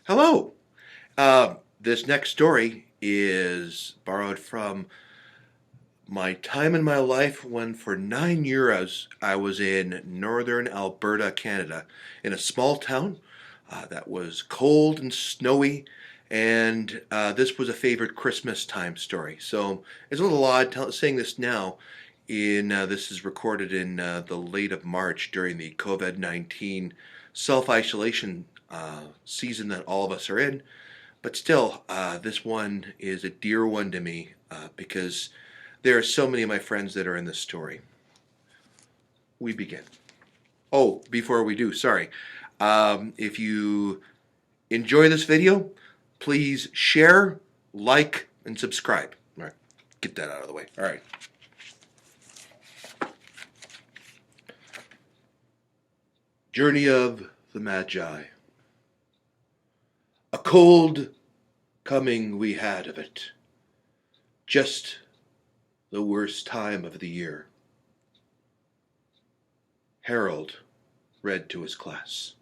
Hello. This next story is borrowed from my time in my life when, for 9 years, I was in northern Alberta, Canada, in a small town that was cold and snowy, and this was a favorite Christmas time story. So it's a little odd saying this now. This is recorded in the late of March during the COVID-19 self-isolation season that all of us are in. But still, this one is a dear one to me because there are so many of my friends that are in this story. We begin. Oh, before we do, sorry. If you enjoy this video, please share, like, and subscribe. All right, get that out of the way. All right. Journey of the Magi. A cold coming we had of it. Just the worst time of the year. Harold read to his class.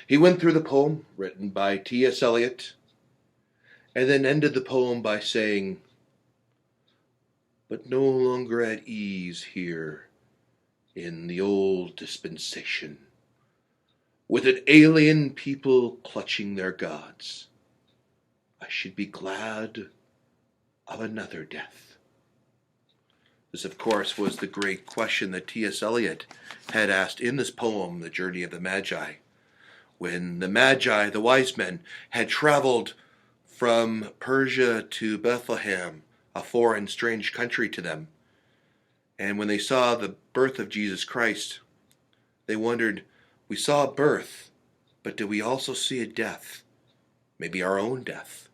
He went through the poem written by T.S. Eliot and then ended the poem by saying, "But no longer at ease here in the old dispensation, with an alien people clutching their gods, I should be glad of another death." This, of course, was the great question that T.S. Eliot had asked in this poem, The Journey of the Magi. When the Magi, the wise men, had traveled from Persia to Bethlehem, a foreign, strange country to them, and when they saw the birth of Jesus Christ, they wondered, we saw a birth, but did we also see a death? Maybe our own death.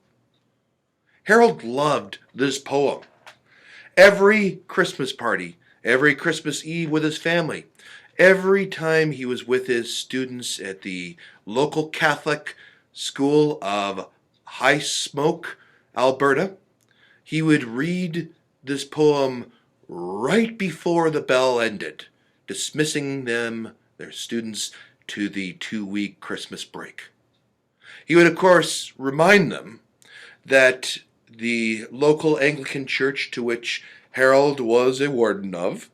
Harold loved this poem. Every Christmas party, every Christmas Eve with his family, every time he was with his students at the local Catholic school of High Smoke, Alberta, he would read this poem right before the bell ended, dismissing them, their students, to the 2-week Christmas break. He would, of course, remind them that the local Anglican church to which Harold was a warden of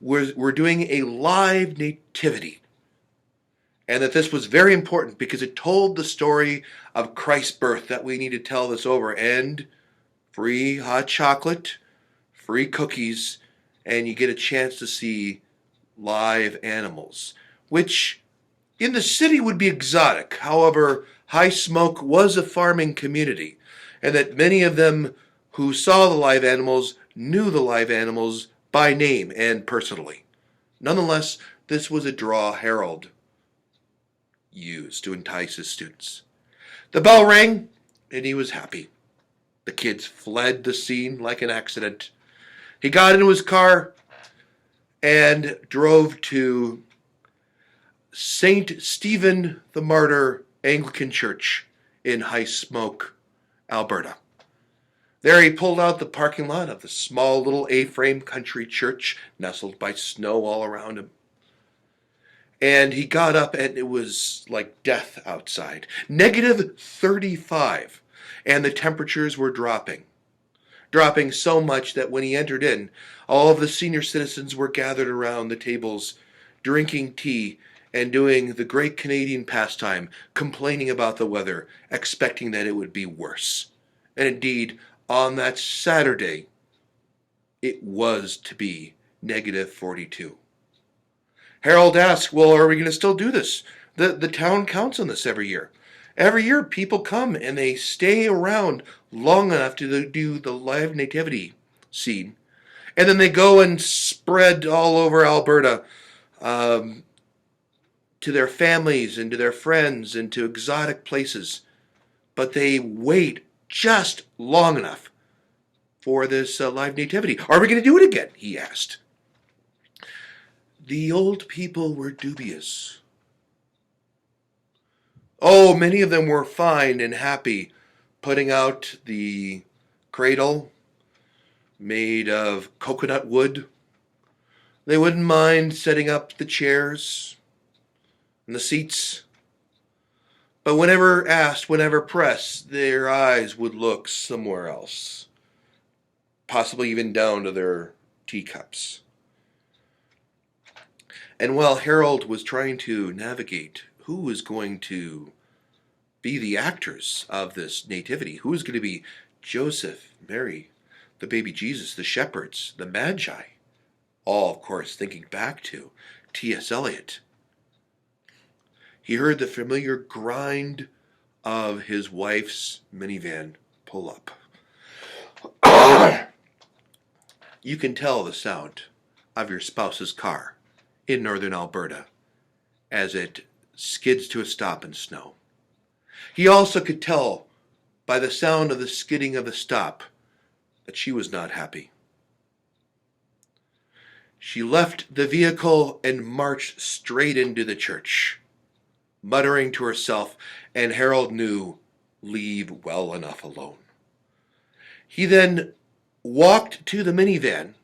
were doing a live nativity, and that this was very important because it told the story of Christ's birth, that we need to tell this over, and free hot chocolate, free cookies, and you get a chance to see live animals, which in the city would be exotic. However, High Smoke was a farming community, and that many of them who saw the live animals knew the live animals by name and personally. Nonetheless, this was a draw Harold used to entice his students. The bell rang, and he was happy. The kids fled the scene like an accident. He got into his car and drove to St. Stephen the Martyr Anglican Church in High Smoke, Alberta. There he pulled out the parking lot of the small little A-frame country church, nestled by snow all around him. And he got up, and it was like death outside. -35, and the temperatures were dropping so much that when he entered in, all of the senior citizens were gathered around the tables, drinking tea and doing the great Canadian pastime, complaining about the weather, expecting that it would be worse. And indeed, on that Saturday, it was to be -42. Harold asked, well, are we going to still do this? The town counts on this every year. Every year, people come and they stay around long enough to do the live nativity scene. And then they go and spread all over Alberta to their families and to their friends and to exotic places. But they wait just long enough for this live nativity. Are we going to do it again? He asked. The old people were dubious. Oh, many of them were fine and happy, putting out the cradle made of coconut wood. They wouldn't mind setting up the chairs and the seats. But whenever asked, whenever pressed, their eyes would look somewhere else, possibly even down to their teacups. And while Harold was trying to navigate who was going to be the actors of this nativity, who was going to be Joseph, Mary, the baby Jesus, the shepherds, the Magi, all, of course, thinking back to T.S. Eliot, he heard the familiar grind of his wife's minivan pull up. You can tell the sound of your spouse's car in northern Alberta as it skids to a stop in snow. He also could tell by the sound of the skidding of the stop that she was not happy. She left the vehicle and marched straight into the church, muttering to herself, and Harold knew, leave well enough alone. He then walked to the minivan,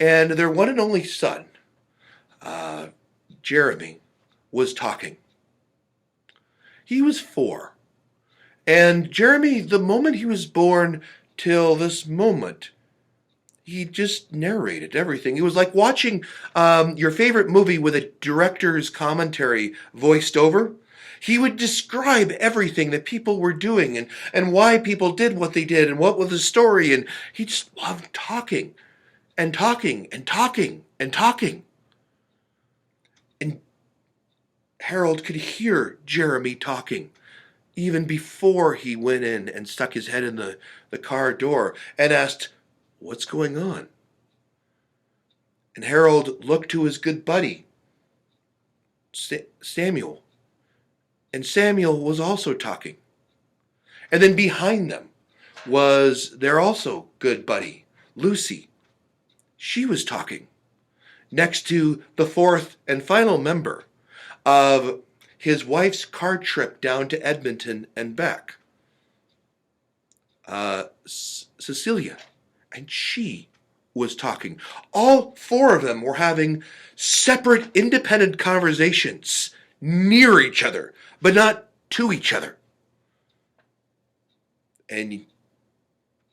and their one and only son, Jeremy, was talking. He was 4. And Jeremy, the moment he was born till this moment, he just narrated everything. It was like watching your favorite movie with a director's commentary voiced over. He would describe everything that people were doing and why people did what they did and what was the story. And he just loved talking and talking and talking and talking. And Harold could hear Jeremy talking even before he went in and stuck his head in the car door and asked, what's going on? And Harold looked to his good buddy, Samuel. And Samuel was also talking. And then behind them was their also good buddy, Lucy. She was talking. Next to the 4th and final member of his wife's car trip down to Edmonton and back, Cecilia. And she was talking. All 4 of them were having separate, independent conversations near each other, but not to each other. And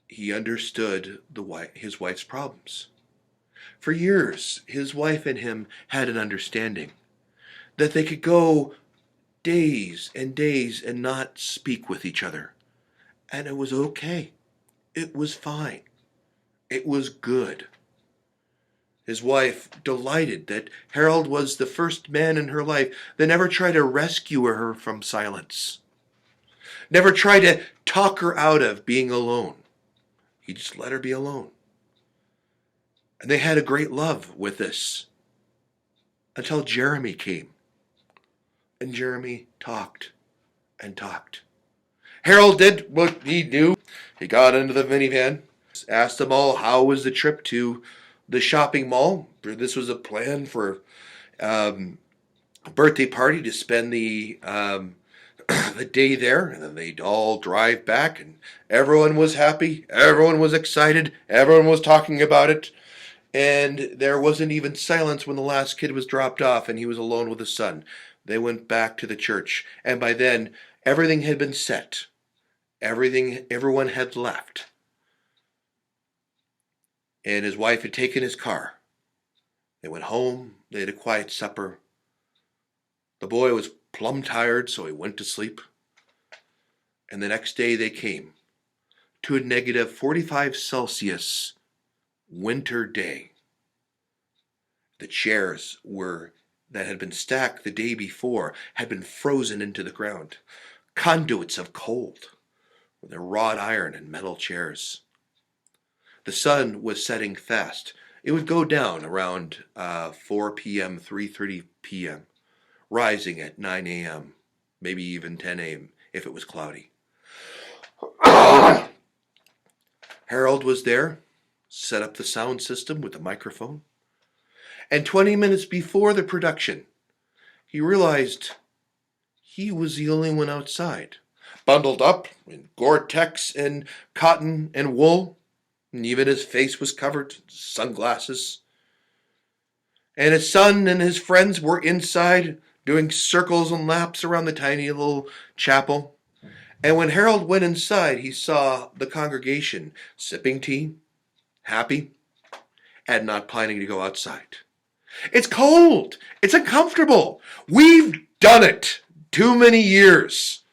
he understood his wife's problems. For years, his wife and him had an understanding that they could go days and days and not speak with each other. And it was okay. It was fine. It was good. His wife delighted that Harold was the first man in her life that never tried to rescue her from silence. Never tried to talk her out of being alone. He just let her be alone. And they had a great love with this until Jeremy came. And Jeremy talked and talked. Harold did what he knew. He got into the minivan, asked them all how was the trip to the shopping mall. This was a plan for a birthday party to spend the day there, and then they'd all drive back, and everyone was happy, everyone was excited, everyone was talking about it, and there wasn't even silence when the last kid was dropped off and he was alone with his son. They went back to the church, and by then everything had been set. Everyone had left. And his wife had taken his car. They went home, they had a quiet supper. The boy was plumb tired, so he went to sleep. And the next day they came to a negative 45 Celsius winter day. The chairs that had been stacked the day before had been frozen into the ground. Conduits of cold with their wrought iron and metal chairs. The sun was setting fast. It would go down around 4 p.m., 3:30 p.m., rising at 9 a.m., maybe even 10 a.m. if it was cloudy. Harold was there, set up the sound system with the microphone, and 20 minutes before the production, he realized he was the only one outside, bundled up in Gore-Tex and cotton and wool, and even his face was covered, sunglasses. And his son and his friends were inside doing circles and laps around the tiny little chapel. And when Harold went inside, he saw the congregation sipping tea, happy, and not planning to go outside. It's cold. It's uncomfortable. We've done it too many years.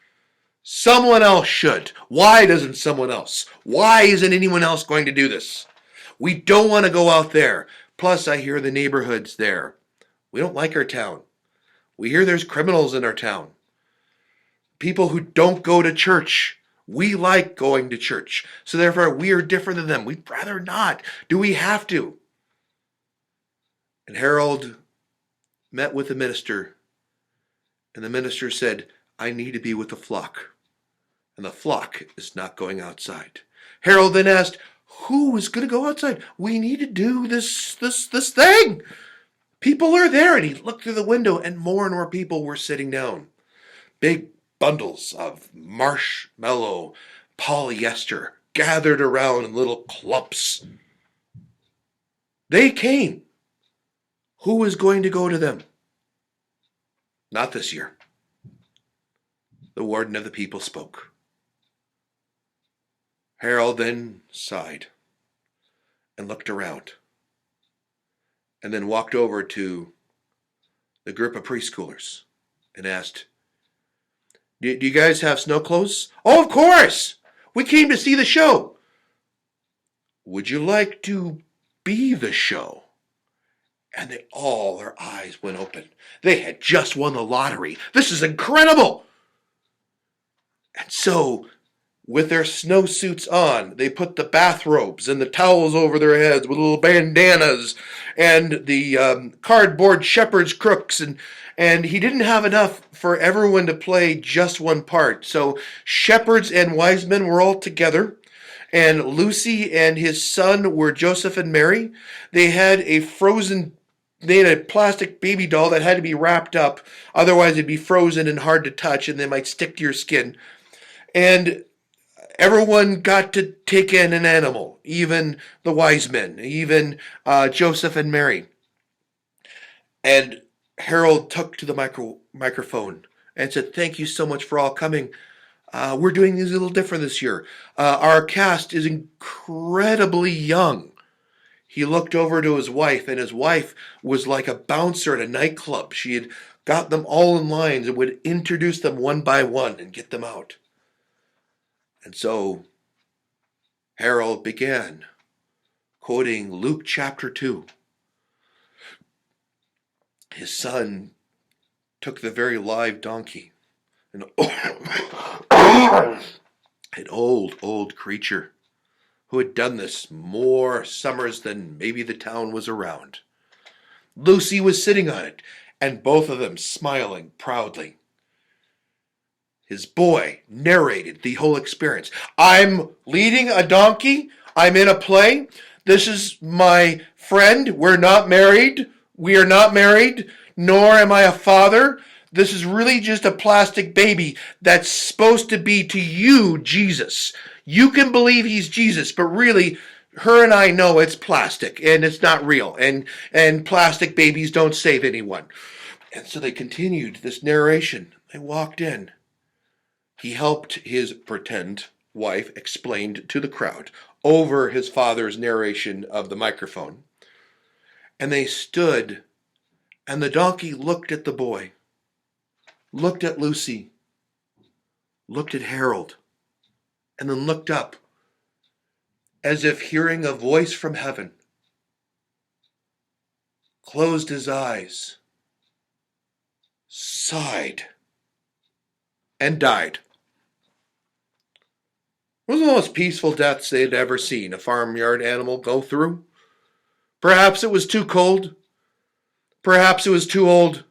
Someone else should. Why doesn't someone else? Why isn't anyone else going to do this? We don't want to go out there. Plus, I hear the neighborhoods there. We don't like our town. We hear there's criminals in our town. People who don't go to church. We like going to church. So therefore, we are different than them. We'd rather not. Do we have to? And Harold met with the minister. And the minister said, I need to be with the flock. And the flock is not going outside. Harold then asked, who is going to go outside? We need to do this thing. People are there. And he looked through the window and more people were sitting down. Big bundles of marshmallow polyester gathered around in little clumps. They came. Who is going to go to them? Not this year. The warden of the people spoke. Harold then sighed and looked around and then walked over to the group of preschoolers and asked, do you guys have snow clothes? Oh, of course! We came to see the show. Would you like to be the show? And their eyes went open. They had just won the lottery. This is incredible! And so, with their snowsuits on, they put the bathrobes and the towels over their heads with little bandanas and the cardboard shepherd's crooks. And he didn't have enough for everyone to play just one part. So shepherds and wise men were all together. And Lucy and his son were Joseph and Mary. They had a plastic baby doll that had to be wrapped up. Otherwise it'd be frozen and hard to touch and they might stick to your skin. And everyone got to take in an animal, even the wise men, even Joseph and Mary. And Harold took to the microphone and said, thank you so much for all coming. We're doing these a little different this year. Our cast is incredibly young. He looked over to his wife, and his wife was like a bouncer at a nightclub. She had got them all in lines and would introduce them one by one and get them out. And so Harold began quoting Luke chapter 2. His son took the very live donkey, an old creature who had done this more summers than maybe the town was around. Lucy was sitting on it, and both of them smiling proudly. His boy narrated the whole experience. I'm leading a donkey. I'm in a play. This is my friend. We're not married. We are not married, nor am I a father. This is really just a plastic baby that's supposed to be to you, Jesus. You can believe he's Jesus, but really, her and I know it's plastic and it's not real. And plastic babies don't save anyone. And so they continued this narration. They walked in. He helped his pretend wife explain to the crowd over his father's narration of the microphone. And they stood, and the donkey looked at the boy, looked at Lucy, looked at Harold, and then looked up, as if hearing a voice from heaven, closed his eyes, sighed, and died. It was one of the most peaceful deaths they had ever seen a farmyard animal go through. Perhaps it was too cold. Perhaps it was too old.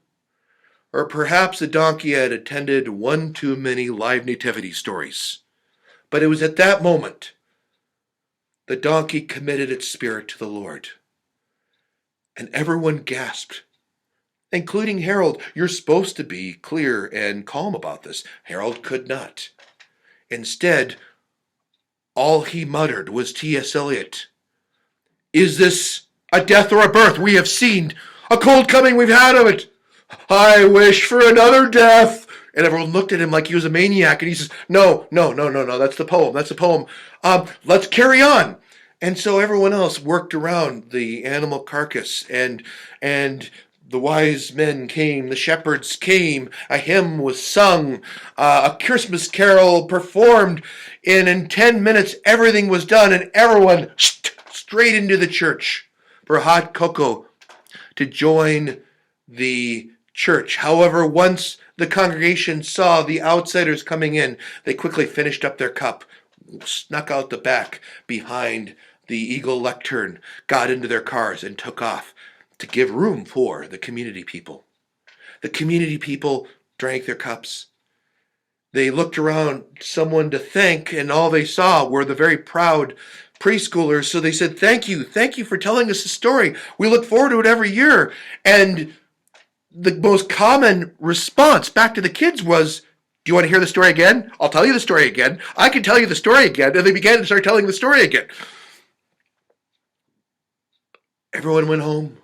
Or perhaps the donkey had attended one too many live nativity stories. But it was at that moment the donkey committed its spirit to the Lord. And everyone gasped, including Harold. You're supposed to be clear and calm about this. Harold could not. Instead, all he muttered was T.S. Eliot. Is this a death or a birth? We have seen a cold coming. We've had of it. I wish for another death. And everyone looked at him like he was a maniac. And he says, no, no, no, no, no, that's the poem. That's the poem. Let's carry on. And so everyone else worked around the animal carcass, and the wise men came, the shepherds came, a hymn was sung, a Christmas carol performed, and in 10 minutes everything was done, and everyone straight into the church for hot cocoa to join the church. However, once the congregation saw the outsiders coming in, they quickly finished up their cup, snuck out the back behind the Eagle lectern, got into their cars, and took off to give room for the community people. The community people drank their cups. They looked around, someone to thank, and all they saw were the very proud preschoolers. So they said, thank you for telling us the story. We look forward to it every year. And the most common response back to the kids was, do you want to hear the story again? I'll tell you the story again. I can tell you the story again. And they began to start telling the story again. Everyone went home.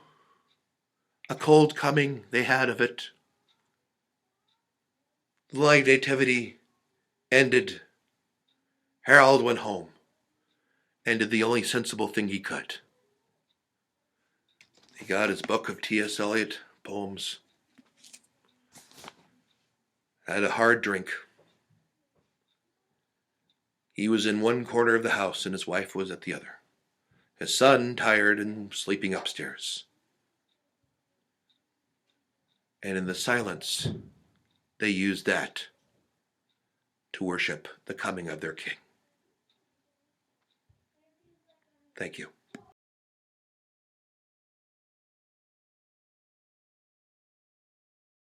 A cold coming they had of it. The light nativity ended. Harold went home and did the only sensible thing he could. He got his book of T.S. Eliot poems, had a hard drink. He was in one corner of the house and his wife was at the other. His son, tired and sleeping upstairs. And in the silence, they used that to worship the coming of their king. Thank you.